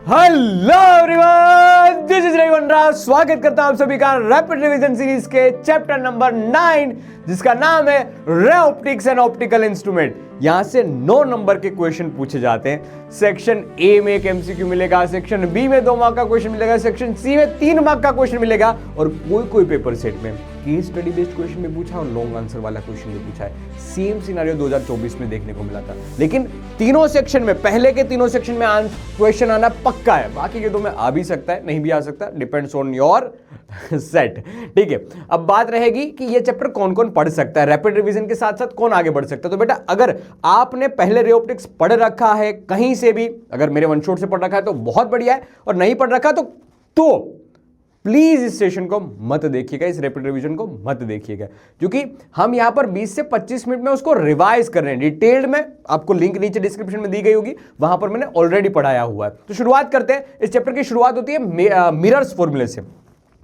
Hello everyone, this is Ravivan Rao. स्वागत करता हूं आप सभी का रैपिड रिवीजन सीरीज के चैप्टर नंबर 9 जिसका नाम है ray optics and optical instrument. यहां से 9 नंबर के क्वेश्चन पूछे जाते हैं। सेक्शन ए में एक एमसीक्यू मिलेगा, सेक्शन बी में 2 मार्क का क्वेश्चन मिलेगा, सेक्शन सी में 3 मार्क का क्वेश्चन मिलेगा और कोई पेपर सेट में केस स्टडी बेस्ड क्वेश्चन भी पूछा और लॉन्ग आंसर वाला क्वेश्चन भी पूछा है। सेम सिनेरियो 2024 में देखने को मिला था, लेकिन तीनों सेक्शन में, पहले के तीनों सेक्शन में क्वेश्चन आना पक्का है, बाकी के 2 में आ भी सकता है, नहीं भी आ सकता, डिपेंड्स ऑन योर सेट। ठीक है, अब बात रहेगी कि ये चैप्टर कौन कौन पढ़ सकता है, रैपिड रिवीजन के साथ साथ कौन आगे बढ़ सकता है। तो बेटा अगर आपने पहले रे ऑप्टिक्स पढ़ रखा है कहीं से भी, अगर मेरे वन शॉट से पढ़ रखा है तो बहुत बढ़िया है, और नहीं पढ़ रखा तो प्लीज इस सेशन को मत देखिएगा, इस रैपिड रिवीजन को मत देखिएगा, क्योंकि हम यहां पर 20 से 25 मिनट में उसको रिवाइज कर रहे हैं डिटेल्ड में। आपको लिंक नीचे डिस्क्रिप्शन में दी गई होगी, वहां पर मैंने ऑलरेडी पढ़ाया हुआ है। तो शुरुआत करते हैं। इस चैप्टर की शुरुआत होती है मिरर्स फॉर्मूले से।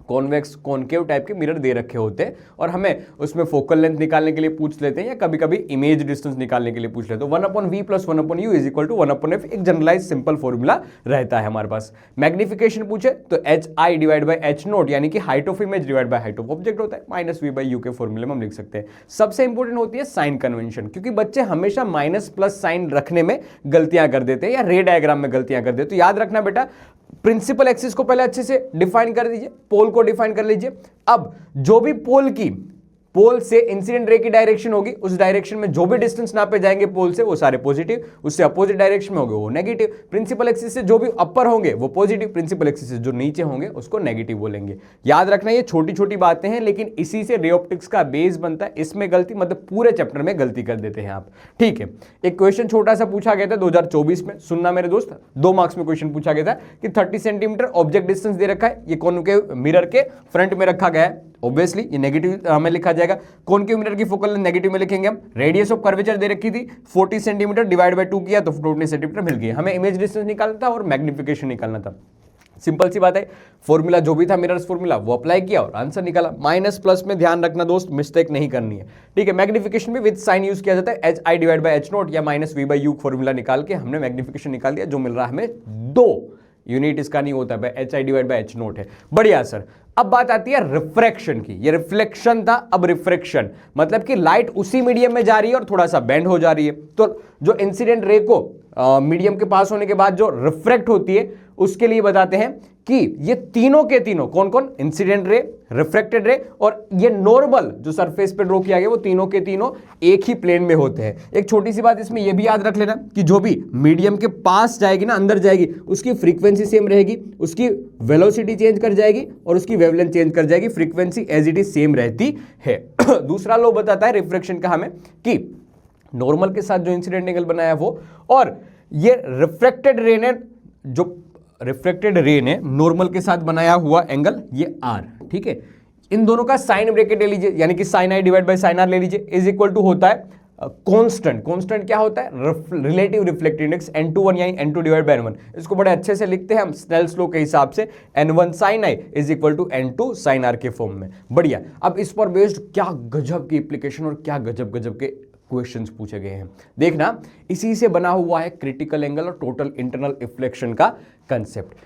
कॉन्वेक्स कॉनकेव टाइप के मिरर दे रखे होते हैं और हमें उसमें फोकल लेंथ निकालने के लिए पूछ लेते हैं, या कभी कभी इमेज डिस्टेंस निकालने के लिए पूछ लेते हैं। 1/v + 1/u = 1/f एक जनरलाइज सिंपल फॉर्मूला रहता है हमारे पास। मैग्निफिकेशन पूछे तो hi/h0 यानी कि height of image divide by height of object होता है, -v/u के फॉर्मूले में हम लिख सकते हैं। सबसे इंपॉर्टेंट होती है साइन कन्वेंशन, क्योंकि बच्चे हमेशा माइनस प्लस साइन रखने में गलतियां कर देते हैं या रे डायग्राम में गलतियां कर देते हैं। तो याद रखना बेटा, प्रिंसिपल एक्सिस को पहले अच्छे से डिफाइन कर दीजिए, पोल को डिफाइन कर लीजिए। अब जो भी पोल से इंसिडेंट रे की डायरेक्शन होगी, उस डायरेक्शन में जो भी डिस्टेंस नापे जाएंगे पोल से वो सारे पॉजिटिव, उससे अपोजिट डायरेक्शन में होंगे वो नेगेटिव। प्रिंसिपल एक्सिस से जो भी अपर होंगे वो पॉजिटिव, प्रिंसिपल एक्सिस से जो नीचे होंगे उसको नेगेटिव बोलेंगे। याद रखना ये छोटी छोटी बातें हैं, लेकिन इसी से रे ऑप्टिक्स का बेस बनता है। इसमें गलती मतलब पूरे चैप्टर में गलती कर देते हैं आप। ठीक है, एक क्वेश्चन छोटा सा पूछा गया था 2024 में, सुनना मेरे दोस्त। 2 मार्क्स में क्वेश्चन पूछा गया था कि 30 सेंटीमीटर ऑब्जेक्ट डिस्टेंस दे रखा है, ये कॉनकेव मिरर के फ्रंट में रखा गया है। ऑब्वियसली ये नेगेटिव हमें लिखा जाएगा। कॉनकेव मिरर की फोकल लेंथ नेगेटिव में लिखेंगे हम। रेडियस ऑफ कर्वेचर दे रखी थी 40 सेंटीमीटर, डिवाइड बाय 2 किया तो 40 सेंटीमीटर मिल गई। हमें इमेज डिस्टेंस निकालना था और मैग्निफिकेशन निकालना था। सिंपल सी बात है, फॉर्मूला जो भी था मिरर्स फॉर्मूला वो अप्लाई किया और आंसर निकाला। माइनस प्लस में ध्यान रखना दोस्त, मिस्टेक नहीं करनी है। ठीक है, मैग्निफिकेशन भी विद साइन यूज किया जाता है, hi/h0 या -v/u फॉर्मूला निकाल के हमने मैग्निफिकेशन निकाल दिया, जो मिल रहा है हमें 2 यूनिट इसका नहीं होता है, hi/h0 है। बढ़िया सर। अब बात आती है रिफ्रैक्शन की। ये रिफ्लेक्शन था, अब रिफ्रैक्शन मतलब कि लाइट उसी मीडियम में जा रही है और थोड़ा सा बेंड हो जा रही है। तो जो इंसिडेंट रे को मीडियम के पास होने के बाद जो रिफ्रैक्ट होती है, उसके लिए बताते हैं कि ये तीनों के तीनों कौन कौन, इंसिडेंट रे, रिफ्रैक्टेड रे और ये नॉर्मल जो सरफेस पे ड्रॉ किया गया, वो तीनों के तीनों एक ही प्लेन में होते हैं। एक छोटी सी बात इसमें ये भी याद रख लेना कि जो भी मीडियम के पास जाएगी ना, अंदर जाएगी, उसकी फ्रीक्वेंसी सेम रहेगी, उसकी वेलोसिटी चेंज कर जाएगी और उसकी वेवलेंथ चेंज कर जाएगी, frequency as it is same रहती है। दूसरा लॉ बताता है रिफ्रैक्शन का हमें कि नॉर्मल के साथ जो इंसिडेंट एंगल बनाया वो, और ये रिफ्रैक्टेड रे ने नॉर्मल के साथ बनाया हुआ एंगल ये आर। ठीक है, इन दोनों का साइन ब्रैकेट ले लीजिए, यानी कि sine i divide by sine r ले लीजिए, इज इक्वल टू होता है कांस्टेंट क्या होता है, रिलेटिव रिफ्लेक्टिव इंडेक्स n2 यानी n2 डिवाइड बाय n1। इसको बड़े अच्छे से लिखते हैं हम स्नेल्स लॉ के हिसाब से, n1 sin i is equal to n2 sin r के फॉर्म में। बढ़िया। अब इस पर बेस्ड क्या गजब की एप्लीकेशन और क्या गजब के क्वेश्चंस पूछे गए हैं, देखना। इसी से बना हुआ है क्रिटिकल एंगल और टोटल इंटरनल रिफ्लेक्शन का कंसेप्ट,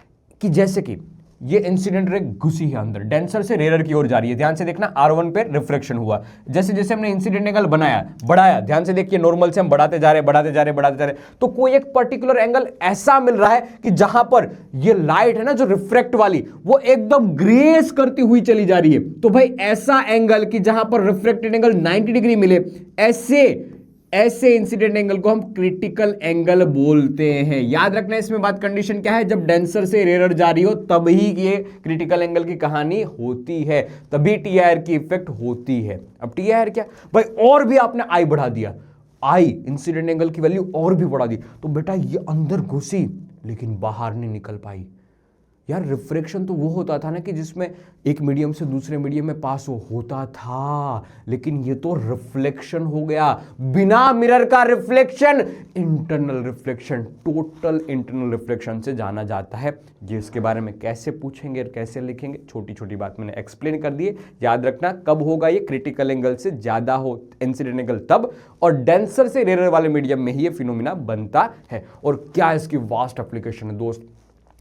कि जैसे कि ये इंसिडेंट रे घुसी है अंदर, डेंसर से रेयर की ओर जा रही है। ध्यान से देखना, R1 पे रिफ्लेक्शन हुआ, जैसे जैसे हमने इंसिडेंट एंगल बढ़ाया, ध्यान से देखिए, नॉर्मल से हम बढ़ाते जा रहे, तो कोई एक पर्टिकुलर एंगल ऐसा मिल रहा है कि जहां पर ये लाइट है ना, जो रिफ्रैक्ट वाली, वो एकदम ग्रेस करती हुई चली जा रही है। तो भाई ऐसा एंगल कि जहां पर रिफ्रैक्टेड एंगल 90 डिग्री मिले, ऐसे इंसिडेंट एंगल को हम क्रिटिकल एंगल बोलते हैं। याद रखना इसमें बात, कंडीशन क्या है, जब डेंसर से रेयर जा रही हो तभी ये क्रिटिकल एंगल की कहानी होती है, तभी टीआईआर की इफेक्ट होती है। अब टीआईआर क्या भाई, और भी आपने आई बढ़ा दिया, आई इंसिडेंट एंगल की वैल्यू और भी बढ़ा दी, तो बेटा ये अंदर घुसी लेकिन बाहर नहीं निकल पाई। यार रिफ्रैक्शन तो वो होता था ना कि जिसमें एक मीडियम से दूसरे मीडियम में पास होता था, लेकिन ये तो रिफ्लेक्शन हो गया, बिना मिरर का reflection, internal reflection, total internal reflection से जाना जाता है। ये इसके बारे में कैसे पूछेंगे और कैसे लिखेंगे, छोटी छोटी बात मैंने एक्सप्लेन कर दी है। याद रखना कब होगा ये, क्रिटिकल एंगल से ज्यादा हो इंसिडेंट एंगल तब, और डेंसर से रेयर वाले मीडियम में ही ये फिनोमिना बनता है। और क्या इसकी वास्ट एप्लीकेशन है दोस्त,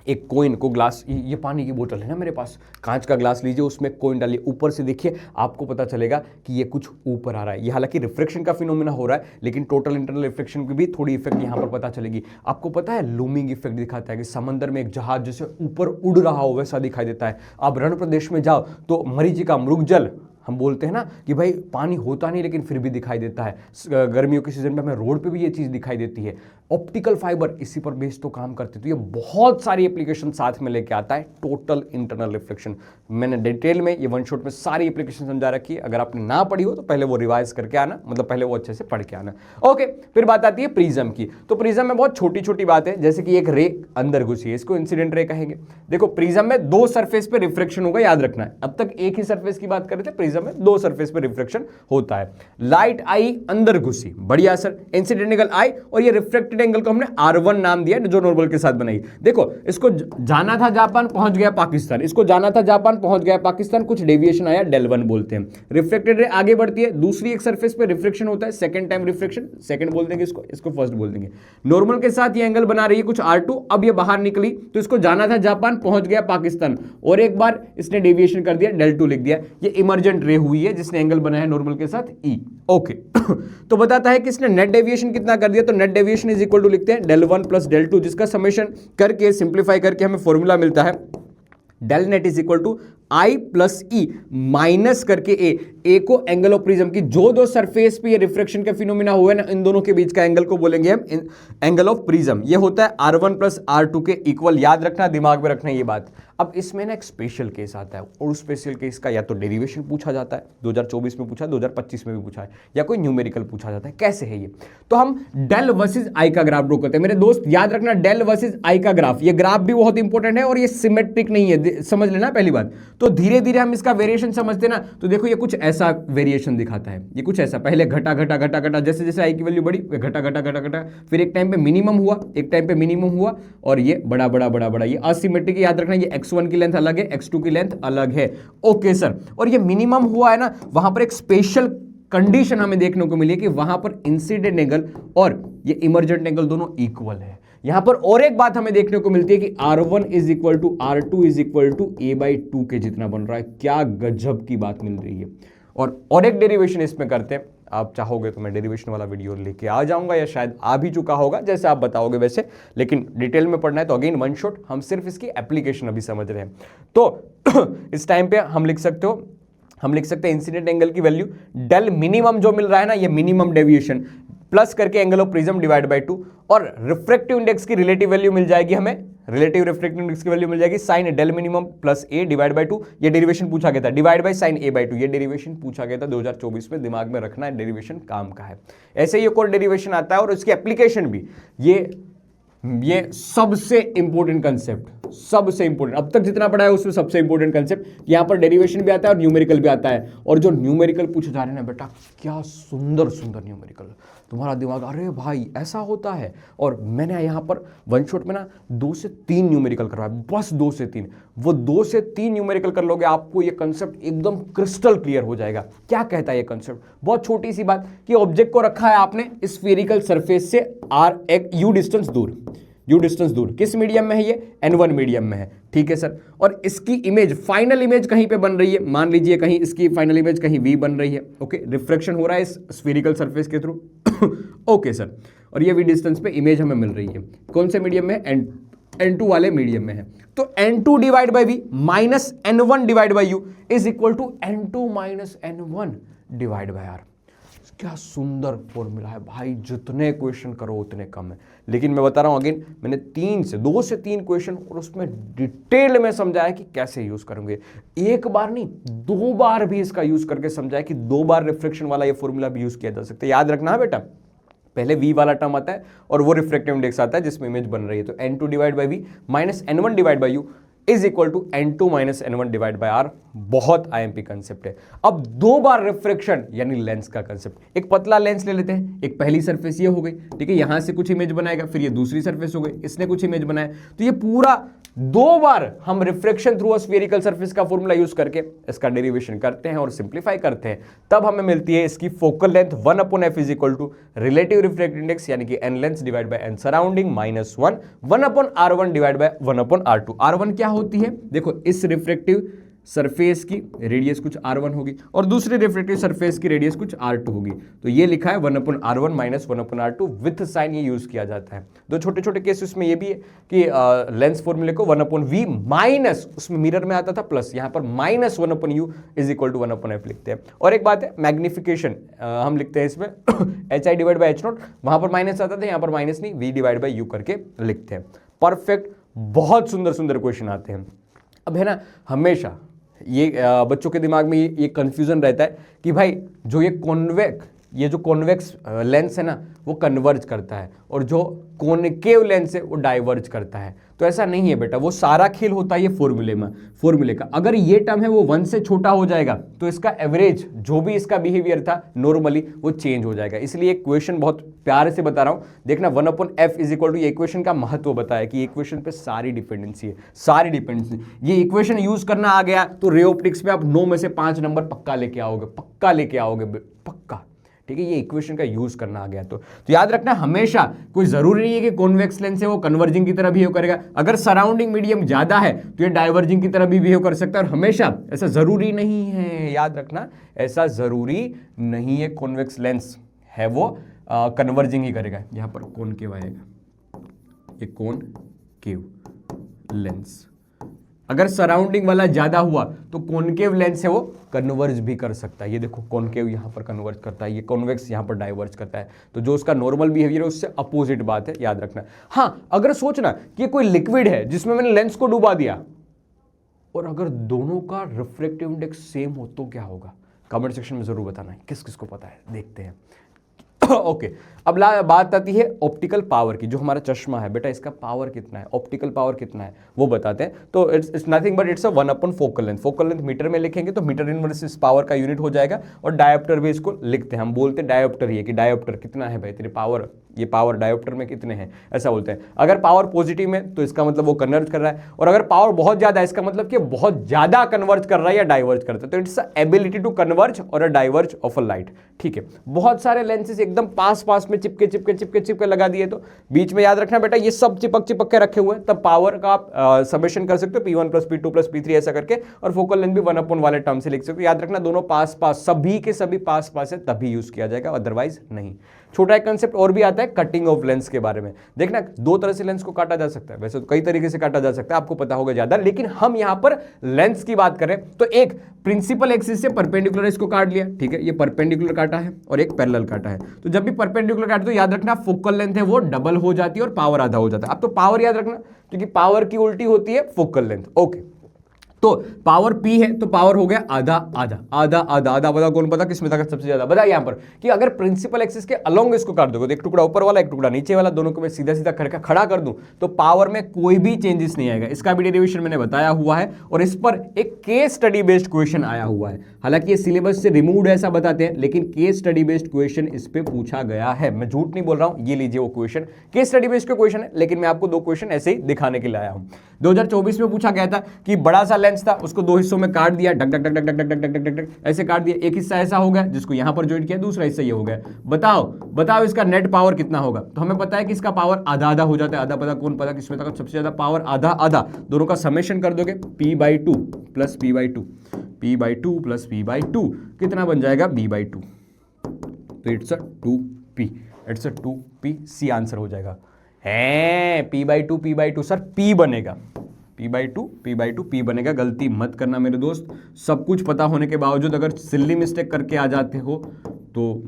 एक कॉइन को ग्लास, ये पानी की बोतल है ना मेरे पास, कांच का ग्लास लीजिए, उसमें कॉइन डालिए, ऊपर से देखिए आपको पता चलेगा कि ये कुछ ऊपर आ रहा है। ये हालांकि रिफ्लेक्शन का फिनोमेना हो रहा है, लेकिन टोटल इंटरनल रिफ्लेक्शन की भी थोड़ी इफेक्ट यहाँ पर पता चलेगी। आपको पता है लूमिंग इफेक्ट दिखाता है कि समंदर में एक जहाज जैसे ऊपर उड़ रहा हो वैसा दिखाई देता है। आप रण प्रदेश में जाओ तो मरीचिका, मृगजल, हम बोलते हैं ना कि भाई पानी होता नहीं लेकिन फिर भी दिखाई देता है। गर्मियों के सीजन में हमें रोड पे भी ये चीज़ दिखाई देती है। ऑप्टिकल फाइबर इसी पर बेस तो काम करते, तो ये बहुत सारी एप्लीकेशन साथ में लेके आता है टोटल इंटरनल रिफ्लेक्शन। मैंने डिटेल में ये वन शॉट में सारी एप्लीकेशन समझा रखी है, अगर आपने ना पढ़ी हो तो पहले वो रिवाइज करके आना, मतलब पहले वो अच्छे से पढ़ के आना। ओके, फिर बात आती है प्रिज्म की। तो प्रिज्म में बहुत छोटी छोटी बात है, जैसे कि एक रे अंदर घुसी है, इसको इंसिडेंट रे कहेंगे। देखो प्रिज्म में दो सरफेस पे रिफ्लेक्शन होगा, याद रखना है। अब तक एक ही सरफेस की बात कर रहे थे, प्रिज्म में दो सरफेस पे रिफ्लेक्शन होता है। लाइट आई अंदर घुसी, बढ़िया सर, इंसिडेंट एंगल आई, और ये रिफ्लेक्टेड एंगल को हमने R1 नाम दिया जो नॉर्मल के साथ बनाई। देखो इसको जाना था जापान, पहुंच गया पाकिस्तान, इसको जाना था जापान, पहुंच गया पाकिस्तान, कुछ डेविएशन आया, del1 बोलते हैं। रिफ्लेक्टेड रे आगे बढ़ती है, दूसरी एक सरफेस पे रिफ्लेक्शन होता है, सेकंड टाइम रिफ्लेक्शन, सेकंड बोल देंगे इसको फर्स्ट बोल देंगे। नॉर्मल के साथ ये एंगल बना रही है कुछ R2, अब ये बाहर निकली तो इसको जाना था जापान, पहुंच गया पाकिस्तान, और एक बार इसने डेविएशन कर दिया, del2 लिख दिया। ये इमर्जेंट रे हुई है जिसने एंगल बनाया है नॉर्मल के साथ E। ओके तो बताता है कि इसने नेट डेविएशन कितना कर दिया, तो net deviation is equal to लिखते हैं del1 प्लस del2, जिसका समेशन करके सिंप्लीफाई करके हमें फॉर्मूला मिलता है del net is equal to I plus e minus करके ए को एंगल ऑफ प्रिज्म की जो दो सरफेस पे ये रिफ्लेक्शन का फिनोमिना हुआ है ना, इन दोनों के बीच का एंगल को बोलेंगे हम एंगल ऑफ प्रिज्म। ये होता है R1 प्लस R2 के इक्वल, याद रखना, दिमाग में रखना ये बात। अब इसमें ना एक स्पेशल केस आता है, और उस स्पेशल केस का या तो डेरिवेशन पूछा जाता है, 2024 में पूछा, 2025 में भी पूछा है, या कोई न्यूमेरिकल पूछा जाता है। कैसे है ये, तो हम डेल वर्सेस आई का ग्राफ ड्रॉ करते हैं। मेरे दोस्त याद रखना, डेल वर्सेस आई का ग्राफ, ये ग्राफ भी बहुत इंपॉर्टेंट है और ये सिमेट्रिक नहीं है, समझ लेना पहली बात। तो धीरे धीरे हम इसका वेरिएशन समझते ना, तो देखो ये कुछ ऐसा वेरिएशन दिखाता है, ये कुछ ऐसा, पहले घटा घटा घटा घटा, जैसे जैसे आई की वैल्यू बढ़ी घटा घटा घटा घटा, फिर एक टाइम पे मिनिमम हुआ, एक टाइम पे मिनिमम हुआ, और ये बड़ा बड़ा बड़ा बड़ा, ये असिमेट्रिक, याद रखना, ये x1 की लेंथ अलग है, x2 की लेंथ अलग है। ओके सर, और ये मिनिमम हुआ है ना, वहां पर एक स्पेशल कंडीशन हमें देखने को मिली है कि वहां पर इंसिडेंट एंगल और ये इमर्जेंट एंगल दोनों इक्वल है। यहां पर और एक बात हमें देखने को मिलती है कि R1 is equal to R2 is equal to a/2 के जितना बन रहा है। क्या गजब की बात मिल रही है। और एक डेरिवेशन इसमें करते हैं, आप चाहोगे तो मैं डेरिवेशन वाला वीडियो लेके आ जाऊंगा, या शायद आ भी चुका होगा जैसे आप बताओगे वैसे, लेकिन डिटेल में पढ़ना है तो अगेन वन शॉट, हम सिर्फ इसकी एप्लीकेशन अभी समझ रहे हैं। तो इस टाइम पे हम लिख सकते हो, हम लिख सकते हैं इंसिडेंट एंगल की वैल्यू डेल मिनिमम जो मिल रहा है ना, ये मिनिमम डेविएशन प्लस करके angle of prism divide by 2, और रिफ्रैक्टिव इंडेक्स की रिलेटिव वैल्यू मिल जाएगी हमें, रिलेटिव रिफ्रैक्टिव इंडेक्स की वैल्यू मिल जाएगी sine del minimum plus A divide by 2, ये डेरिवेशन पूछा गया था, डिवाइड बाय साइन a/2, ये डेरिवेशन पूछा गया था 2024 में, दिमाग में रखना है, डेरिवेशन काम का है। ऐसे ही एक और डेरिवेशन आता है और उसकी एप्लीकेशन भी, ये सबसे इंपॉर्टेंट कंसेप्ट, सबसे इंपॉर्टेंट, अब तक जितना पढ़ा है उसमें सबसे इंपॉर्टेंट कंसेप्ट। यहां पर डेरिवेशन भी आता है और न्यूमेरिकल भी आता है, और जो न्यूमेरिकल पूछे जा रहे हैं ना बेटा, क्या सुंदर सुंदर न्यूमेरिकल, तुम्हारा दिमाग अरे भाई ऐसा होता है। और मैंने यहाँ पर वन शॉट में ना 2 से 3 न्यूमेरिकल करवाया, बस 2 से 3, वो 2 से 3 न्यूमेरिकल कर लोगे, आपको ये कंसेप्ट एकदम क्रिस्टल क्लियर हो जाएगा। क्या कहता है ये कंसेप्ट, बहुत छोटी सी बात कि ऑब्जेक्ट को रखा है आपने स्फेरिकल सरफेस से u डिस्टेंस दूर, किस मीडियम में है ये, N1 मीडियम में है, ठीक है सर। और इसकी इमेज, फाइनल इमेज कहीं पे बन रही है, मान लीजिए कहीं इसकी फाइनल इमेज कहीं V बन रही है, ओके, रिफ्रैक्शन हो रहा है इस स्फेरिकल सरफेस के थ्रू ओके सर, और ये V डिस्टेंस पे इमेज हमें मिल रही है, कौन से मीडियम में, N2 वाले मीडियम में है। तो N2 divide by V minus N1 divide by U is equal to N2 minus N1 divide by R। क्या सुंदर फॉर्मूला है भाई, जितने क्वेश्चन करो उतने कम है। लेकिन मैं बता रहा हूं अगेन, मैंने 2 से 3 क्वेश्चन और उसमें डिटेल में समझाया कि कैसे यूज करेंगे, एक बार नहीं 2 बार भी इसका यूज करके समझाया कि 2 बार रिफ्लेक्शन वाला ये फॉर्मूला भी यूज किया जा सकता है। याद रखना है बेटा, पहले V वाला टर्म आता है और वो रिफ्रैक्टिव इंडेक्स आता है जिसमें इमेज बन रही है, तो N2 divide by V minus N1 divide by U is equal to N2 minus N1 divide by R। बहुत IMP कंसेप्ट है। अब 2 बार रिफ्रैक्शन यानी लेंस का कंसेप्ट, एक पतला लेंस ले लेते हैं, एक पहली सरफेस ये हो गई, ठीक है, यहां से कुछ इमेज बनाएगा, फिर ये दूसरी सरफेस हो गई, इसने कुछ इमेज बनाया, तो ये पूरा 2 बार हम refraction through a spherical surface का फॉर्मूला यूज करके इसका डेरिवेशन करते हैं और सिंप्लीफाई करते हैं, तब हमें मिलती है इसकी focal length 1/f is equal to relative refractive index यानी कि n lens divide by n surrounding minus 1/r1 divide by 1/r2। r1 क्या होती है, देखो इस रिफ्रैक्टिव सरफेस की रेडियस कुछ r1 होगी और दूसरी रिफ्रैक्टिव सरफेस की रेडियस कुछ r2 होगी, तो ये लिखा है 1/r1 minus 1/r2 with sign ये यूज किया जाता है। दो छोटे छोटे केसेस में ये भी है कि लेंस फॉर्मूले को 1/v माइनस, उसमें मिरर में आता था प्लस, यहाँ पर minus 1/u is equal to 1/f लिखते हैं। और एक बात है मैग्निफिकेशन हम लिखते हैं इसमें hi डिवाइड बाई h0, वहां पर माइनस आता था, यहाँ पर माइनस नहीं, v डिवाइड बाई u करके लिखते हैं। परफेक्ट, बहुत सुंदर सुंदर क्वेश्चन आते हैं। अब है ना, हमेशा ये बच्चों के दिमाग में ये कंफ्यूजन रहता है कि भाई जो ये जो कॉन्वेक्स लेंस है ना वो कन्वर्ज करता है और जो कॉनकेव लेंस है वो डाइवर्ज करता है, तो ऐसा नहीं है बेटा, वो सारा खेल होता है ये फॉर्मूले का। अगर ये टर्म है वो 1 से छोटा हो जाएगा तो इसका एवरेज जो भी इसका बिहेवियर था नॉर्मली वो चेंज हो जाएगा। इसलिए इक्वेशन बहुत प्यार से बता रहा हूं, देखना 1/f इज इक्वल टू, ये इक्वेशन का महत्व बताया कि इक्वेशन पे सारी डिपेंडेंसी है, सारी डिपेंडेंसी। ये इक्वेशन यूज करना आ गया तो रे ऑप्टिक्स में आप 9 में से 5 नंबर पक्का लेके आओगे, पक्का। ठीक है, ये इक्वेशन का यूज करना आ गया तो याद रखना, हमेशा कोई जरूरी नहीं है कि कॉन्वेक्स लेंस है वो कन्वर्जिंग की तरह बिहेव करेगा। अगर सराउंडिंग मीडियम ज्यादा है तो ये डाइवर्जिंग की तरह भी बिहेव कर सकता है, और हमेशा ऐसा जरूरी नहीं है, याद रखना ऐसा जरूरी नहीं है कॉन्वेक्स लेंस है वो कन्वर्जिंग ही करेगा। यहां पर कॉनकेव आएगा, ये कॉनकेव लेंस, अगर सराउंडिंग वाला ज्यादा हुआ तो कॉनकेव लेंस है वो कन्वर्ज भी कर सकता है। ये देखो कॉनकेव यहां पर कन्वर्ज करता है, ये कॉन्वेक्स यहां पर डाइवर्ज करता है, तो जो उसका नॉर्मल बिहेवियर है उससे अपोजिट बात है, याद रखना। हाँ, अगर सोचना कि ये कोई लिक्विड है जिसमें मैंने लेंस को डुबा दिया और अगर दोनों का रिफ्रैक्टिव इंडेक्स सेम हो तो क्या होगा, कमेंट सेक्शन में जरूर बताना है, किस किस को पता है, देखते हैं। ओके, अब बात आती है ऑप्टिकल पावर की। जो हमारा चश्मा है बेटा इसका पावर कितना है, ऑप्टिकल पावर कितना है वो बताते हैं। तो it's nothing but it's a one by focal length. Focal length metre में लिखेंगे तो मीटर इनवर्स इस पावर का यूनिट हो जाएगा, और डायोप्टर भी इसको लिखते हैं, हम बोलते हैं डायोप्टर ही है कि डायोप्टर कितना है भाई तेरी पावर, ये पावर डायोप्टर में कितने हैं ऐसा बोलते हैं। अगर पावर पॉजिटिव में तो इसका मतलब वो कन्वर्ज कर रहा है, और अगर पावर बहुत ज्यादा है इसका मतलब कि बहुत ज्यादा कन्वर्ज कर रहा है या डाइवर्ज करता है। तो इट्स एबिलिटी टू कन्वर्ज और अ डाइवर्ज ऑफ अ लाइट। ठीक है, बहुत सारे लेंसेज एकदम पास में चिपके लगा दिए तो बीच में याद रखना बेटा ये सब चिपक के रखे हुए हैं, तब पावर का आप समेशन कर सकते हो P1 + P2 + P3 ऐसा करके, और फोकल लेंथ भी 1/, वाले टर्म से लिख सकते हो। याद रखना दोनों पास सभी के सभी पास है तभी यूज किया जाएगा, अदरवाइज नहीं। छोटा एक कंसेप्ट और भी आता है कटिंग ऑफ लेंस के बारे में। देखना 2 तरह से लेंस को काटा जा सकता है, वैसे तो कई तरीके से काटा जा सकता है, आपको पता होगा ज्यादा, लेकिन हम यहां पर लेंस की बात करें तो एक प्रिंसिपल एक्सिस से परपेंडिकुलर इसको काट लिया, ठीक है, ये परपेंडिकुलर काटा है और एक पैरेलल काटा है। तो जब भी परपेंडिकुलर काटे तो याद रखना फोकल लेंथ है वो डबल हो जाती है और पावर आधा हो जाता है। अब तो पावर याद रखना क्योंकि पावर की उल्टी होती है फोकल लेंथ। ओके, तो पावर P है तो पावर हो गया आधा, बता कौन पता किसमें ताकत सबसे ज्यादा, बता यहां पर कि अगर प्रिंसिपल एक्सिस के अलोंग इसको काट दोगे तो एक टुकड़ा ऊपर वाला एक टुकड़ा नीचे वाला, दोनों को मैं सीधा करके खड़ा कर दूं तो पावर में कोई भी चेंजेस नहीं आएगा। इसका भी डेरिवेशन मैंने बताया हुआ है और इस पर एक केस स्टडी बेस्ड क्वेश्चन आया हुआ है। हालांकि ये सिलेबस से रिमूव्ड ऐसा बताते हैं, लेकिन केस स्टडी बेस्ड क्वेश्चन इस पे पूछा गया है, मैं झूठ नहीं बोल रहा हूं। ये लीजिए वो question, case study based question है, लेकिन मैं आपको 2 क्वेश्चन ऐसे ही दिखाने के लिए आया हूं। 2024 में पूछा गया था कि बड़ा सा लेंस था, उसको 2 हिस्सों में काट दिया, duck duck duck duck duck duck duck duck ऐसे काट दिया। एक हिस्सा ऐसा हो गया जिसको यहां पर ज्वाइन किया, दूसरा हिस्सा ये हो गया। बताओ इसका नेट पावर कितना होगा। तो हमें पता है कि इसका पावर आधा हो जाता है, आधा पता कौन पता किसमें तक सबसे ज्यादा पावर आधा, दोनों का समेशन कर दोगे P/2 + P/2 + P/2 कितना बन जाएगा B/2, तो it's a 2P, C answer हो जाएगा। है P/2 सर P बनेगा, P/2 बनेगा। गलती मत करना मेरे दोस्त, सब कुछ पता होने के बावजूद अगर सिल्ली मिस्टेक करके आ जाते हो तो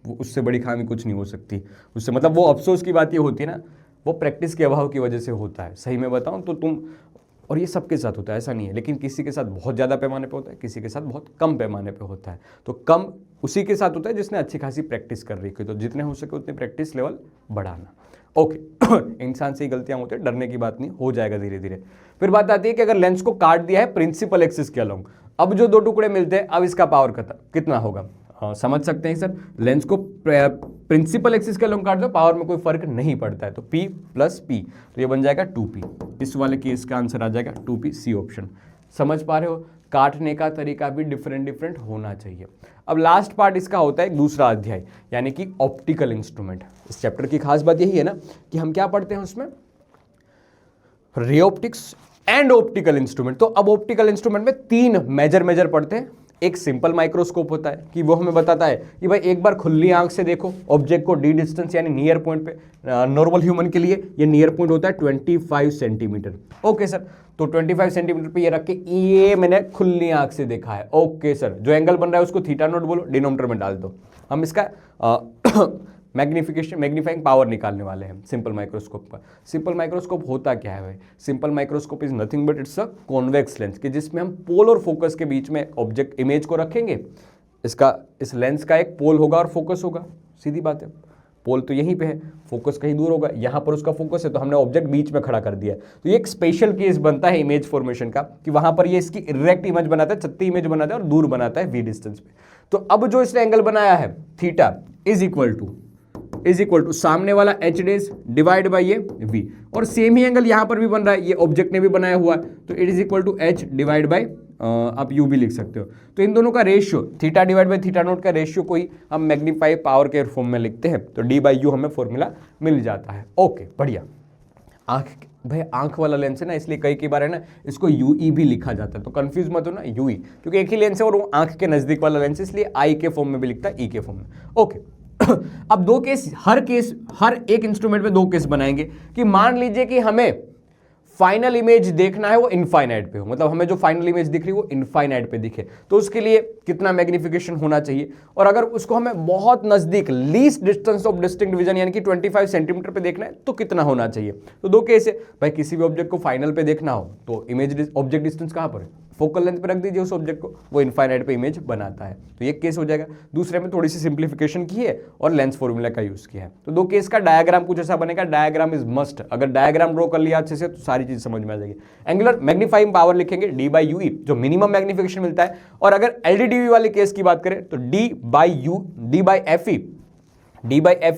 उससे बड़ी खामी कुछ नहीं हो सकती। उससे मतलब वो अफसोस की बात ये होती है ना, वो प्रैक्टिस के अभाव की वजह से होता है। सही में बताऊं तो तुम, और ये सबके साथ होता है ऐसा नहीं है, लेकिन किसी के साथ बहुत ज़्यादा पैमाने पे होता है, किसी के साथ बहुत कम पैमाने पे होता है। तो कम उसी के साथ होता है जिसने अच्छी खासी प्रैक्टिस कर रही है, तो जितने हो सके उतनी प्रैक्टिस लेवल बढ़ाना। ओके इंसान से ही गलतियां होती है, डरने की बात नहीं, हो जाएगा धीरे धीरे। फिर बात आती है कि अगर लेंस को काट दिया है प्रिंसिपल एक्सिस के अलोंग, अब जो 2 टुकड़े मिलते हैं, अब इसका पावर कितना होगा। समझ सकते हैं सर, लेंस को प्रिंसिपल एक्सिस के अलोंग काट दो, पावर में कोई फर्क नहीं पड़ता है, तो P + P, तो ये बन जाएगा 2P। इस वाले केस का आंसर आ जाएगा 2P सी ऑप्शन। समझ पा रहे हो, काटने का तरीका भी डिफरेंट होना चाहिए। अब लास्ट पार्ट इसका होता है एक दूसरा अध्याय, यानी कि ऑप्टिकल इंस्ट्रूमेंट। इस चैप्टर की खास बात यही है ना कि हम क्या पढ़ते हैं उसमें, ray optics and optical instrument. तो अब ऑप्टिकल इंस्ट्रूमेंट में 3 मेजर पढ़ते हैं। एक सिंपल माइक्रोस्कोप होता है कि वो हमें बताता है कि भाई एक बार खुली आंख से देखो ऑब्जेक्ट को डी डिस्टेंस यानी नियर पॉइंट पे। नॉर्मल ह्यूमन के लिए ये नियर पॉइंट होता है 25 सेंटीमीटर। ओके सर, तो 25 सेंटीमीटर पे ये रख के ये मैंने खुली आंख से देखा है। ओके सर, जो एंगल बन रहा है उसको थीटा नोट बोलो, डिनोमिनेटर में डाल दो। हम इसका मैग्नीफाइंग पावर निकालने वाले हैं सिंपल माइक्रोस्कोप का। सिंपल माइक्रोस्कोप होता क्या है भाई? Simple microscope is nothing but it's a convex lens, कि जिसमें हम पोल और फोकस के बीच में ऑब्जेक्ट इमेज को रखेंगे। इस लेंस का एक पोल होगा और फोकस होगा, सीधी बात है। पोल तो यहीं पे है, फोकस कहीं दूर होगा, यहाँ पर उसका फोकस है, तो हमने ऑब्जेक्ट बीच में खड़ा कर दिया। तो ये एक स्पेशल केस बनता है इमेज फॉर्मेशन का, कि वहां पर ये इसकी इरेक्ट इमेज बनाता है, चत्ती इमेज बनाता है और दूर बनाता है वी डिस्टेंस पे। तो अब जो इसने एंगल बनाया है थीटा इज इक्वल टू सामने वाला एच डेज डिवाइड बाई ये वी, और सेम ही एंगल यहां पर भी बन रहा है, ये ऑब्जेक्ट ने भी बनाया हुआ है, तो it is equal to h divide by, आप यू भी लिख सकते हो। तो इन दोनों का ratio theta divide by theta naught का रेशियो को ही हम मैग्नीफाई पावर के फॉर्म में लिखते हैं, तो डी बाई यू हमें फॉर्मूला मिल जाता है। ओके, बढ़िया। आंख वाला लेंस है ना, इसलिए कई बार है ना इसको यूई भी लिखा जाता है, तो कंफ्यूज मत हो ना, यूई, क्योंकि एक ही लेंस है और वो आंख के नजदीक वाला लेंस है, इसलिए आई के फॉर्म में भी लिखता है, ई के फॉर्म में। ओके अब 2 केस, हर एक इंस्ट्रूमेंट में 2 केस बनाएंगे, कि मान लीजिए कि हमें फाइनल इमेज देखना है वो इनफाइनाइट पे हो, मतलब हमें जो फाइनल इमेज दिख रही है वो इनफाइनाइट पे दिखे, तो उसके लिए कितना मैग्निफिकेशन होना चाहिए, और अगर उसको हमें बहुत नजदीक least distance of distinct vision यानी कि 25 सेंटीमीटर पे देखना है तो कितना होना चाहिए। तो 2 केस है भाई, किसी भी ऑब्जेक्ट को फाइनल पे देखना हो तो इमेज ऑब्जेक्ट डिस्टेंस कहां पर है, फोकल लेंथ पे रख दीजिए उस ऑब्जेक्ट को, वो इनफाइनाइट पे इमेज बनाता है, तो ये केस हो जाएगा। दूसरे में थोड़ी सी सिंप्लीफिकेशन की है और लेंस फॉर्मूला का यूज किया है। तो 2 केस का डायग्राम कुछ ऐसा बनेगा, डायग्राम इज मस्ट, अगर डायग्राम ड्रॉ कर लिया अच्छे से तो सारी चीज समझ में आ जाएगी। एंगुलर मैग्नीफाइंग पावर लिखेंगे डी बाई यूई, जो मिनिमम मैग्निफिकेशन मिलता है, और अगर एलडीडीवी वाले केस की बात करें तो D by F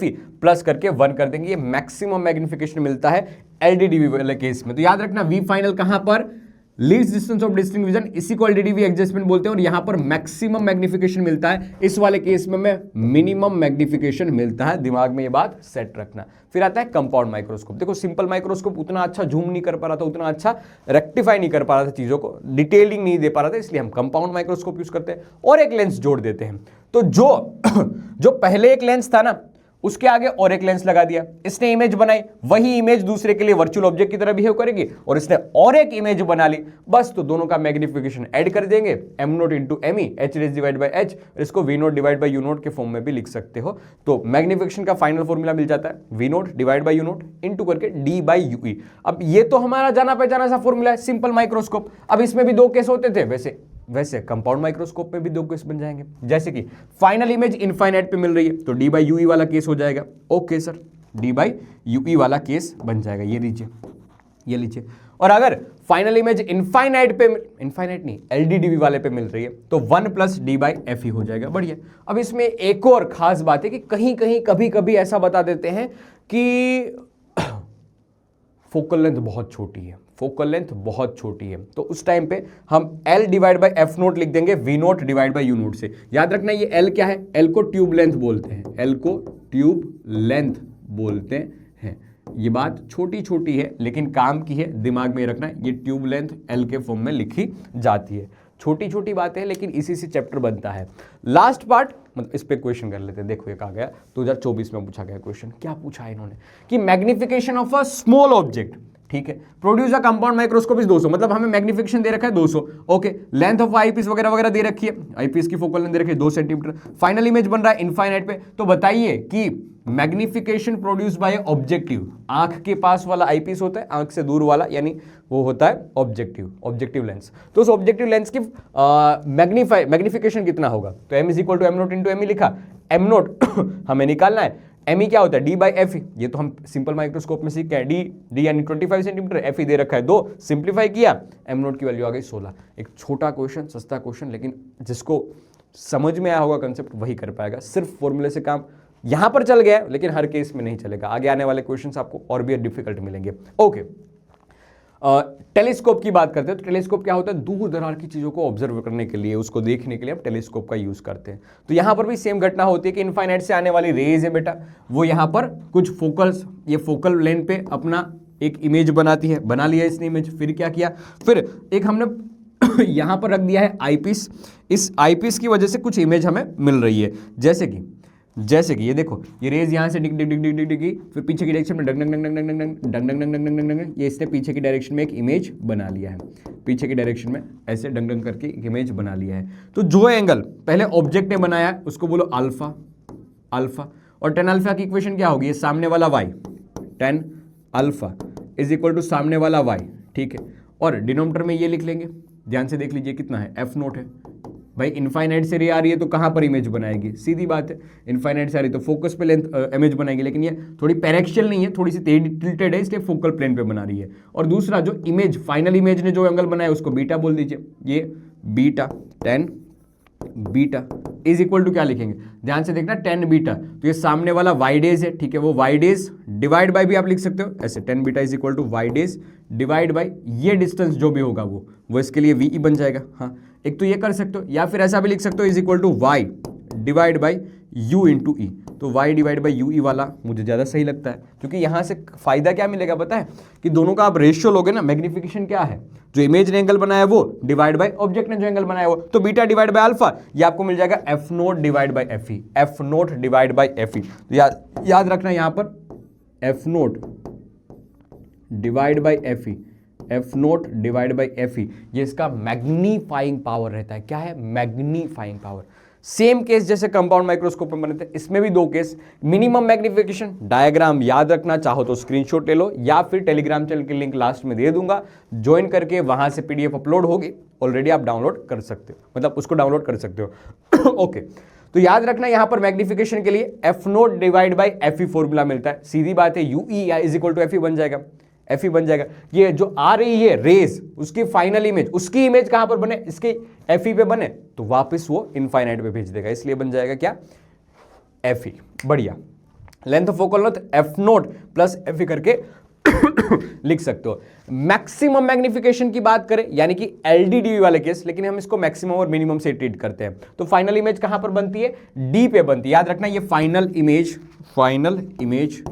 E plus करके 1 कर देंगे, ये मैक्सिमम मैग्निफिकेशन मिलता है एलडीडीवी वाले केस में। तो याद रखना वी फाइनल कहां पर, least distance of distinct vision, इसी को एलडीडीवी एडजस्टमेंट बोलते हैं, और यहां पर मैक्सिमम मैग्निफिकेशन मिलता है, इस वाले केस में मिनिमम मैग्निफिकेशन मिलता है। दिमाग में ये बात सेट रखना। फिर आता है कंपाउंड माइक्रोस्कोप। देखो सिंपल माइक्रोस्कोप उतना अच्छा जूम नहीं कर पा रहा था, उतना अच्छा रेक्टिफाई नहीं कर पा रहा था, चीजों को डिटेलिंग नहीं दे पा रहा था, इसलिए हम कंपाउंड माइक्रोस्कोप यूज करते हैं और एक लेंस जोड़ देते हैं। तो जो पहले एक लेंस था ना उसके आगे और एक लेंस लगा दिया, इसने इमेज बनाई, वही इमेज दूसरे के लिए वर्चुअल ऑब्जेक्ट की तरह बिहेव करेगी, और इसने और एक इमेज बना ली, बस तो दोनों का मैग्निफिकेशन ऐड कर देंगे, m naught into m e, h divide by h, इसको v naught divide by u naught के फॉर्म में भी लिख सकते हो। तो मैग्निफिकेशन का फाइनल फॉर्मूला मिल जाता है v naught divide by u note into करके d बाई यू ई। अब ये तो हमारा जाना पहचाना सा फॉर्मूला है सिंपल माइक्रोस्कोप। अब इसमें भी 2 केस होते थे, वैसे कंपाउंड माइक्रोस्कोप में भी 2 केस बन जाएंगे, जैसे कि फाइनल इमेज इनफाइनाइट पे मिल रही है तो डी बाई यूई वाला केस हो जाएगा। Okay sir, D by u e वाला केस बन जाएगा, ये लीजिए। और अगर फाइनल इमेज इनफाइनाइट नहीं एलडीडीवी वाले पे मिल रही है तो 1 प्लस डी बाई एफ ही हो जाएगा। बढ़िया। अब इसमें एक और खास बात है कि कहीं कभी ऐसा बता देते हैं कि फोकल लेंथ बहुत छोटी है, तो उस टाइम पे हम L divide by F note लिख देंगे V naught divide by u note से। याद रखना ये L क्या है, L को ट्यूब लेंथ बोलते हैं। ये बात छोटी है लेकिन काम की है, दिमाग में रखना, ये ट्यूब लेंथ L के फॉर्म में लिखी जाती है। छोटी बातें हैं लेकिन इसी से चैप्टर बनता है। लास्ट पार्ट, मतलब इस पे क्वेश्चन कर लेते हैं। देखो ये कहा गया 2024 में पूछा गया क्वेश्चन, क्या पूछा है इन्होंने कि magnification of a small object, ठीक है, produce a compound microscope is 200, मतलब हमें मैग्निफिकेशन दे रखा है 200। ओके, लेंथ ऑफ आईपीस वगैरह दे रखी है, आईपीस की फोकल लेंथ दे रखी है 2 सेंटीमीटर, फाइनल इमेज बन रहा है इनफाइनाइट पे। तो बताइए कि मैग्निफिकेशन प्रोड्यूस बाय ऑब्जेक्टिव, आंख के पास वाला आईपीस होता है, आंख से दूर वाला यानी वो होता है ऑब्जेक्टिव लेंस। तो उस ऑब्जेक्टिव लेंस की मैग्निफिकेशन कितना होगा, तो m is equal to m naught into m e लिखा, एम नोट हमें निकालना है, एम ई क्या होता है डी बाई एफ ई, ये तो हम सिंपल माइक्रोस्कोप में सीख के डी यानी 25 सेंटीमीटर, एफ ई दे रखा है 2, सिंप्लीफाई किया, एम नोट की वैल्यू आ गई 16। एक छोटा क्वेश्चन, सस्ता क्वेश्चन, लेकिन जिसको समझ में आया होगा कंसेप्ट वही कर पाएगा। सिर्फ फॉर्मूले से काम यहां पर चल गया लेकिन हर केस में नहीं चलेगा, आगे आने वाले क्वेश्चन आपको और भी डिफिकल्ट मिलेंगे। ओके, टेलीस्कोप की बात करते हैं तो टेलीस्कोप क्या होता है, दूर दरार की चीज़ों को ऑब्जर्व करने के लिए, उसको देखने के लिए हम टेलीस्कोप का यूज़ करते हैं। तो यहाँ पर भी सेम घटना होती है कि इनफाइनाइट से आने वाली रेज है बेटा, वो यहाँ पर कुछ फोकल्स, ये फोकल लेंथ पे अपना एक इमेज बनाती है, बना लिया इसने इमेज। फिर क्या किया, फिर एक हमने यहाँ पर रख दिया है आईपीस। इस आईपीस की वजह से कुछ इमेज हमें मिल रही है, जैसे कि ये देखो, ये रेज यहाँ से डिग डिग डिग डिग डिग डिगी, फिर पीछे की डायरेक्शन में डंग डंग डंग डंग डंग डंग डंग डंग डंग डंग डंग डंग, ये इसने पीछे की डायरेक्शन में एक इमेज बना लिया है, पीछे की डायरेक्शन में ऐसे डंग डंग करके एक इमेज बना लिया है। तो जो एंगल पहले ऑब्जेक्ट ने बनाया है उसको बोलो अल्फा, अल्फा। और टेन अल्फा की इक्वेशन क्या होगी, सामने वाला y, tan alpha is equal to सामने वाला वाई, ठीक है। और डिनोमिनेटर में ये लिख लेंगे, ध्यान से देख लीजिए कितना है, एफ नोट है भाई। इनफाइनाइट से रे आ रही है तो कहाँ पर इमेज बनाएगी, सीधी बात है, इनफाइनाइट से आ रही है तो फोकस पे लेंथ इमेज बनाएगी, लेकिन ये थोड़ी पैरेक्शियल नहीं है, थोड़ी सी टिल्टेड है, इसलिए फोकल प्लेन पे बना रही है। और दूसरा जो इमेज, फाइनल इमेज ने जो एंगल बनाया उसको बीटा बोल दीजिए, ये beta, tan beta is equal to क्या लिखेंगे, ध्यान से देखना, टेन बीटा, तो ये सामने वाला वाई डेज है, ठीक है, वो वाई डेज डिवाइड बाय भी आप लिख सकते हो ऐसे, tan beta is equal to y days divide by ये डिस्टेंस जो भी होगा वो इसके लिए वी बन जाएगा। हाँ, एक तो ये कर सकते हो, या फिर ऐसा भी लिख सकते हो, is equal to Y divide by U into E. तो Y divide by U E वाला मुझे ज़्यादा सही लगता है, क्योंकि यहाँ से फायदा क्या मिलेगा पता है, कि दोनों का आप रेशियो लोगे ना, मैग्निफिकेशन क्या है, जो इमेज ने एंगल बनाया वो डिवाइड बाई ऑब्जेक्ट ने जो एंगल बनाया वो, तो बीटा डिवाइड बाई अल्फा, ये आपको मिल जाएगा F naught divide by F E, F naught divide by F ई। तो याद रखना यहाँ पर F naught divide by F E, F naught divide by F ई, ये इसका मैग्नीफाइंग पावर रहता है। क्या है, मैग्नीफाइंग पावर। सेम केस जैसे कंपाउंड माइक्रोस्कोप में बने थे, इसमें भी दो केस, मिनिमम मैग्निफिकेशन डायग्राम याद रखना, चाहो तो स्क्रीनशॉट ले लो, या फिर टेलीग्राम चैनल की लिंक लास्ट में दे दूंगा, ज्वाइन करके वहां से पीडीएफ अपलोड होगी, ऑलरेडी आप डाउनलोड कर सकते हो, मतलब उसको डाउनलोड कर सकते हो। ओके, तो याद रखना यहाँ पर मैग्निफिकेशन के लिए F naught divide by F E formula मिलता है, सीधी बात है, U E is equal to F E बन जाएगा, एफ ई बन जाएगा। ये जो आ रही है रेज, उसकी फाइनल इमेज, उसकी इमेज कहां पर बने, इसके एफ ई पे बने, तो वापस वो इनफाइनाइट पे भेज देगा, इसलिए बन जाएगा क्या, एफ ई। बढ़िया, length of focal length F note plus F E करके लिख सकते हो। मैक्सिमम मैग्निफिकेशन की बात करें, यानी कि एलडीडीवी वाले केस, लेकिन हम इसको मैक्सिमम और मिनिमम से ट्रीट करते हैं, तो फाइनल इमेज कहां पर बनती है, डी पे बनती है। याद रखना, ये फाइनल इमेज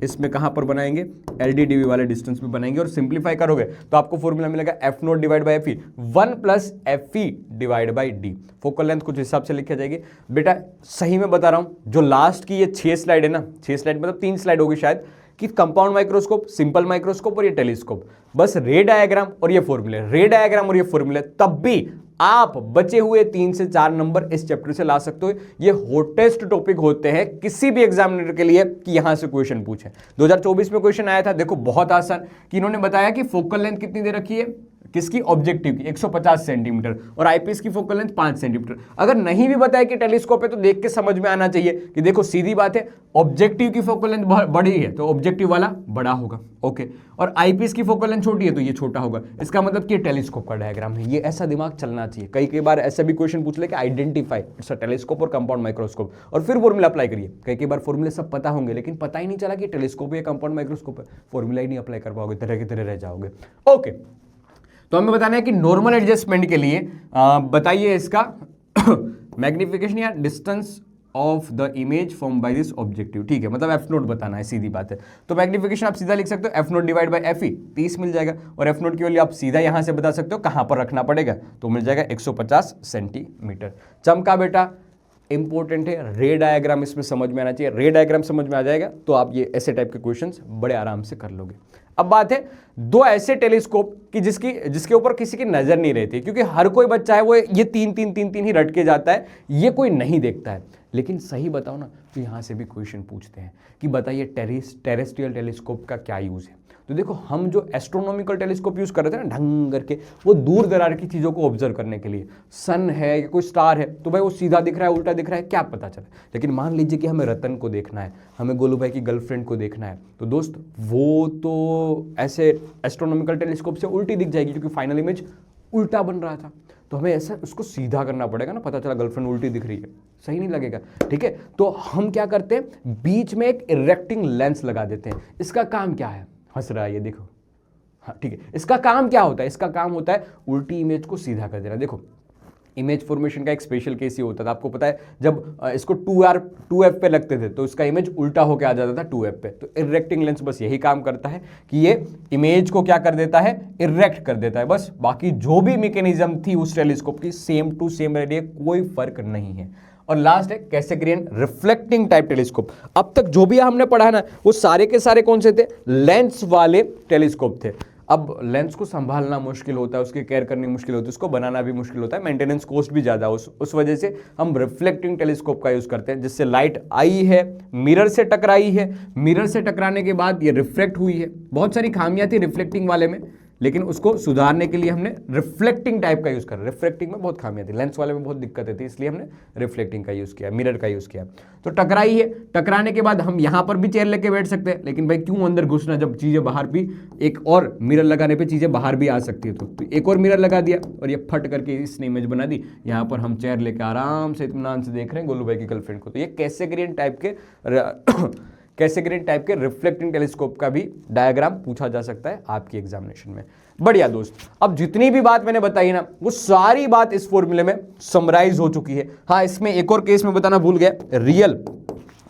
इसमें कहां पर बनाएंगे, एलडीडीवी वाले डिस्टेंस में बनाएंगे, और सिंप्लीफाई करोगे तो आपको फॉर्मूला मिलेगा F naught divide by F E, 1 plus F E divide by D. Focal length कुछ हिसाब से लिखी जाएगी। बेटा सही में बता रहा हूं, जो लास्ट की ये 6 स्लाइड है ना, 6 स्लाइड मतलब 3 स्लाइड होगी शायद, कि कंपाउंड माइक्रोस्कोप, सिंपल माइक्रोस्कोप और ये टेलीस्कोप, बस रे डायग्राम और ये फॉर्मूले, रे डायग्राम और ये फॉर्मूले, तब भी आप बचे हुए 3 से 4 नंबर इस चैप्टर से ला सकते हो। ये हॉटेस्ट टॉपिक होते हैं किसी भी एग्जामिनर के लिए कि यहां से क्वेश्चन पूछे। 2024 में क्वेश्चन आया था, देखो बहुत आसान, कि इन्होंने बताया कि फोकल लेंथ कितनी दे रखी है, किसकी, ऑब्जेक्टिव की 150 सेंटीमीटर, और आईपीएस की फोकल लेंथ 5 सेंटीमीटर। अगर नहीं भी बताया कि टेलीस्कोप है तो देख के समझ में आना चाहिए कि देखो सीधी बात है, ऑब्जेक्टिव की फोकल लेंथ बड़ी है तो ऑब्जेक्टिव वाला बड़ा होगा, ओके, और आईपीएस की फोकल लेंथ छोटी है तो ये छोटा होगा, इसका मतलब कि टेलीस्कोप का डायग्राम है। ये ऐसा दिमाग चलना चाहिए। कई बार ऐसा भी क्वेश्चन पूछ ले कि आइडेंटिफाई इट्स अ टेलीस्कोप और कंपाउंड माइक्रोस्कोप, और फिर फॉर्मूला अप्लाई करिए। कई बार फॉर्मूले सब पता होंगे लेकिन पता ही नहीं चला कि टेलीस्कोप या कंपाउंड माइक्रोस्कोप है, फॉर्मूला ही नहीं अप्लाई कर पाओगे, तरह की तरह रह जाओगे। ओके, तो हमें बताना है कि नॉर्मल एडजस्टमेंट के लिए बताइए इसका मैग्निफिकेशन या distance of the image form by this objective, ठीक है, मतलब एफ नोट बताना है, सीधी बात है। तो मैग्निफिकेशन आप सीधा लिख सकते हो, F naught divide by F E 30 मिल जाएगा, और एफ नोट की वैल्यू आप सीधा यहां से बता सकते हो कहां पर रखना पड़ेगा, तो मिल जाएगा 150 सेंटीमीटर। चमका बेटा इंपॉर्टेंट है, रे डायग्राम इसमें समझ में आना चाहिए, रे डायग्राम समझ में आ जाएगा तो आप ये ऐसे टाइप के क्वेश्चंस बड़े आराम से कर लोगे। अब बात है दो ऐसे टेलीस्कोप की जिसके ऊपर किसी की नजर नहीं रहती, क्योंकि हर कोई बच्चा है वो ये तीन ही रट के जाता है, ये कोई नहीं देखता है। लेकिन सही बताओ ना, तो यहां से भी क्वेश्चन पूछते हैं कि बताइए टेरेस्ट्रियल टेलीस्कोप का क्या यूज है। तो देखो, हम जो एस्ट्रोनॉमिकल टेलीस्कोप यूज कर रहे थे ना ढंग करके, वो दूर दरार की चीजों को ऑब्जर्व करने के लिए, सन है या कोई स्टार है तो भाई वो सीधा दिख रहा है उल्टा दिख रहा है क्या पता चले। लेकिन मान लीजिए कि हमें रतन को देखना है, हमें गोलू भाई की गर्लफ्रेंड को देखना है, तो दोस्त वो तो ऐसे एस्ट्रोनॉमिकल टेलीस्कोप से उल्टी दिख जाएगी, क्योंकि फाइनल इमेज उल्टा बन रहा था, तो हमें ऐसा उसको सीधा करना पड़ेगा ना, पता चला गर्लफ्रेंड उल्टी दिख रही है, सही नहीं लगेगा, ठीक है। तो हम क्या करते हैं, बीच में एक इरेक्टिंग लेंस लगा देते हैं। इसका काम क्या है, हंस रहा है ये देखो, हाँ ठीक है, इसका काम क्या होता है, इसका काम होता है उल्टी इमेज को सीधा कर देना। देखो इमेज फॉर्मेशन का एक स्पेशल केस ये होता था, आपको पता है जब इसको 2f पे लगते थे तो इसका इमेज उल्टा होकर आ जाता था 2f पे। तो इरेक्टिंग लेंस बस यही काम करता है कि ये इमेज को क्या कर देता है, इरेक्ट कर देता है बस। बाकी जो भी मैकेनिज्म थी उस टेलीस्कोप की सेम टू सेम रह रही है, कोई फर्क नहीं है। और लास्ट है कैसेग्रियन रिफ्लेक्टिंग टाइप टेलीस्कोप। अब तक जो भी हमने पढ़ा है ना वो सारे के सारे कौन से थे, लेंस वाले टेलीस्कोप थे। अब लेंस को संभालना मुश्किल होता है, उसकी केयर करनी मुश्किल होती है, उसको बनाना भी मुश्किल होता है, मेंटेनेंस कॉस्ट भी ज़्यादा है। उस वजह से हम रिफ्लेक्टिंग टेलीस्कोप का यूज़ करते हैं, जिससे लाइट आई है, मिरर से टकराई है, मिरर से टकराने के बाद ये रिफ्लेक्ट हुई है। बहुत सारी खामियां थी रिफ्लेक्टिंग वाले में, लेकिन उसको सुधारने के लिए हमने रिफ्लेक्टिंग टाइप का यूज़ करा। रिफ्लेक्टिंग में बहुत खामियां थी, लेंस वाले में बहुत दिक्कतें थी, इसलिए हमने रिफ्लेक्टिंग का यूज़ किया, मिरर का यूज़ किया। तो टकराई है, टकराने के बाद हम यहाँ पर भी चेयर लेके बैठ सकते हैं, लेकिन भाई क्यों अंदर घुसना जब चीज़ें बाहर भी, एक और मिरर लगाने पर चीज़ें बाहर भी आ सकती है। तो एक और मिरर लगा दिया और ये फट करके इसने इमेज बना दी। यहाँ पर हम चेयर लेके आराम से इत्मीनान से देख रहे हैं गोलू भाई की गर्लफ्रेंड को। तो ये कैसेग्रियन टाइप के रिफ्लेक्टिंग टेलीस्कोप का भी डायग्राम पूछा जा सकता है आपकी एग्जामिनेशन में। बढ़िया दोस्त, अब जितनी भी बात मैंने बताई ना वो सारी बात इस फॉर्मूले में समराइज हो चुकी है। हाँ, इसमें एक और केस में बताना भूल गया, रियल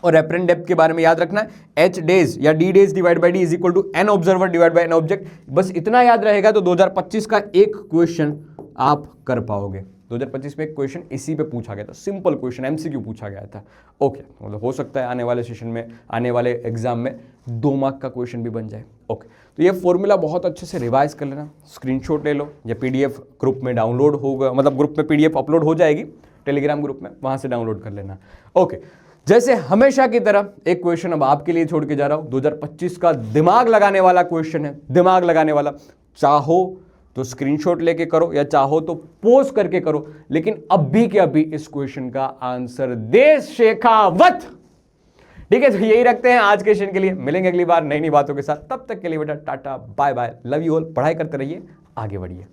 और रेफरेंस डेप्थ के बारे में याद रखना है। h डेज या d dash divide by d is equal to n observer divide by n object. बस इतना याद रहेगा तो 2025 का एक क्वेश्चन आप कर पाओगे। 2025 में एक क्वेश्चन इसी पे पूछा गया था, सिंपल क्वेश्चन एमसीक्यू पूछा गया था। ओके, मतलब हो सकता है आने वाले सेशन में, आने वाले एग्जाम में 2 मार्क का क्वेश्चन भी बन जाए। ओके, तो ये फॉर्मूला बहुत अच्छे से रिवाइज कर लेना, स्क्रीनशॉट ले लो, या पीडीएफ ग्रुप में डाउनलोड होगा, मतलब ग्रुप में पीडीएफ अपलोड हो जाएगी टेलीग्राम ग्रुप में, वहां से डाउनलोड कर लेना। ओके, जैसे हमेशा की तरह एक क्वेश्चन अब आपके लिए छोड़ के जा रहा हूं, 2025 का दिमाग लगाने वाला क्वेश्चन है, दिमाग लगाने वाला। चाहो तो स्क्रीनशॉट लेके करो या चाहो तो पोस्ट करके करो, लेकिन अभी के अभी इस क्वेश्चन का आंसर दे शेखावत। ठीक है, तो यही रखते हैं आज के सेशन के लिए। मिलेंगे अगली बार नई नई बातों के साथ, तब तक के लिए बेटा tata bye bye, love you all. पढ़ाई करते रहिए, आगे बढ़िए।